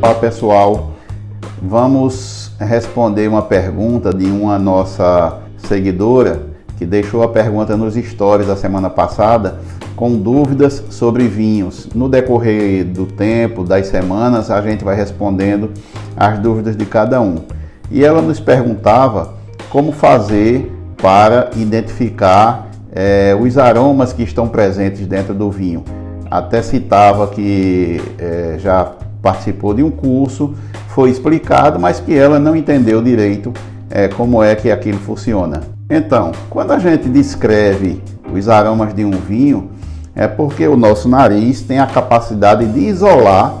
Olá pessoal, vamos responder uma pergunta de uma nossa seguidora que deixou a pergunta nos stories da semana passada com dúvidas sobre vinhos. No decorrer do tempo, das semanas, a gente vai respondendo as dúvidas de cada um. E ela nos perguntava como fazer para identificar os aromas que estão presentes dentro do vinho. Até citava que já participou de um curso, foi explicado, mas que ela não entendeu direito como é que aquilo funciona. Então, quando a gente descreve os aromas de um vinho, é porque o nosso nariz tem a capacidade de isolar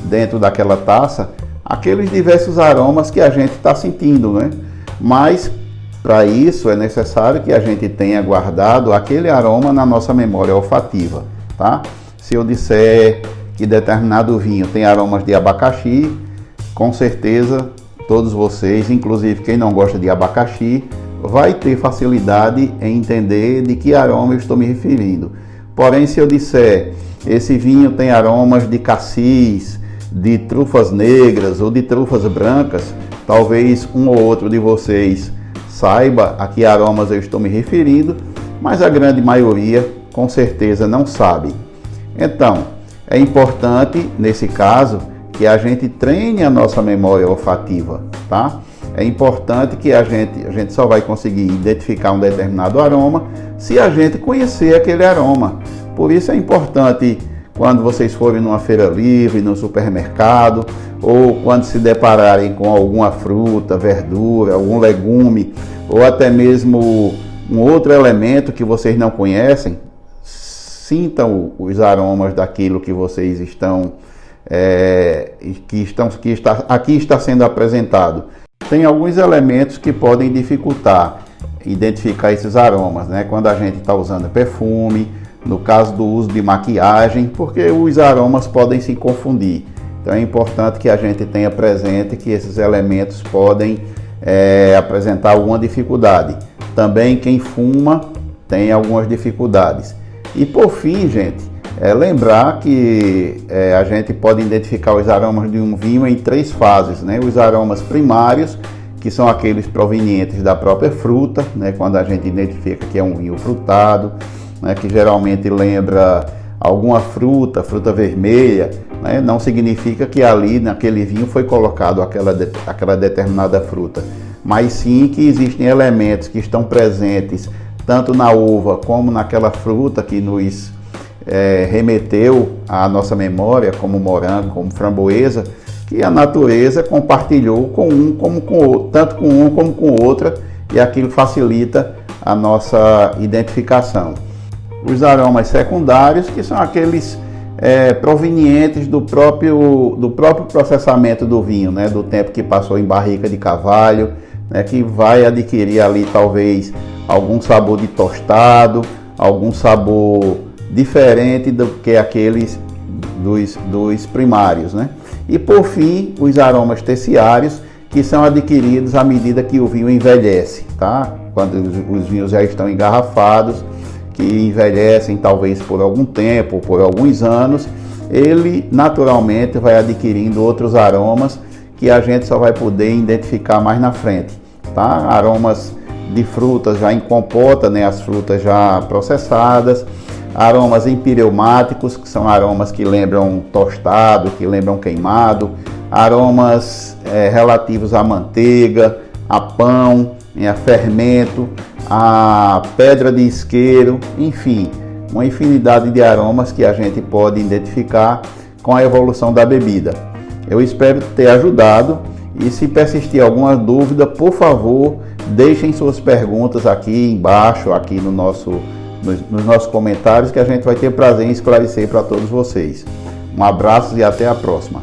dentro daquela taça aqueles diversos aromas que a gente está sentindo, né? Mas para isso é necessário que a gente tenha guardado aquele aroma na nossa memória olfativa, tá? Se eu disser que determinado vinho tem aromas de abacaxi, com certeza todos vocês, inclusive quem não gosta de abacaxi, vai ter facilidade em entender de que aroma eu estou me referindo. Porém, se eu disser esse vinho tem aromas de cassis, de trufas negras ou de trufas brancas, talvez um ou outro de vocês saiba a que aromas eu estou me referindo, mas a grande maioria com certeza não sabe. Então, é importante nesse caso que a gente treine a nossa memória olfativa, tá? É importante que a gente só vai conseguir identificar um determinado aroma se a gente conhecer aquele aroma. Por isso é importante quando vocês forem numa feira livre, no supermercado, ou quando se depararem com alguma fruta, verdura, algum legume, ou até mesmo um outro elemento que vocês não conhecem, sintam os aromas daquilo que vocês aqui está sendo apresentado. Tem alguns elementos que podem dificultar identificar esses aromas, né? Quando a gente está usando perfume, no caso do uso de maquiagem, porque os aromas podem se confundir. Então é importante que a gente tenha presente que esses elementos podem apresentar alguma dificuldade. Também quem fuma tem algumas dificuldades. E por fim, gente, lembrar que a gente pode identificar os aromas de um vinho em 3 fases, né? Os aromas primários, que são aqueles provenientes da própria fruta, né? Quando a gente identifica que é um vinho frutado, né? Que geralmente lembra alguma fruta vermelha, né? Não significa que ali naquele vinho foi colocado aquela determinada fruta, mas sim que existem elementos que estão presentes tanto na uva como naquela fruta que nos remeteu à nossa memória, como morango, como framboesa, que a natureza compartilhou com um como com outro, tanto com um como com outra, e aquilo facilita a nossa identificação. Os aromas secundários, que são aqueles provenientes do próprio processamento do vinho, né, do tempo que passou em barrica de carvalho, né, que vai adquirir ali talvez algum sabor de tostado, algum sabor diferente do que aqueles dos primários, né? E por fim, os aromas terciários, que são adquiridos à medida que o vinho envelhece, tá? Quando os vinhos já estão engarrafados, que envelhecem talvez por algum tempo, por alguns anos, ele naturalmente vai adquirindo outros aromas que a gente só vai poder identificar mais na frente, tá? Aromas de frutas já em compota, né? As frutas já processadas, aromas empireumáticos, que são aromas que lembram tostado, que lembram queimado, aromas relativos à manteiga, a pão, a fermento, a pedra de isqueiro, enfim, uma infinidade de aromas que a gente pode identificar com a evolução da bebida. Eu espero ter ajudado, e se persistir alguma dúvida, por favor, deixem suas perguntas aqui embaixo, aqui nos nossos comentários, que a gente vai ter prazer em esclarecer para todos vocês. Um abraço e até a próxima.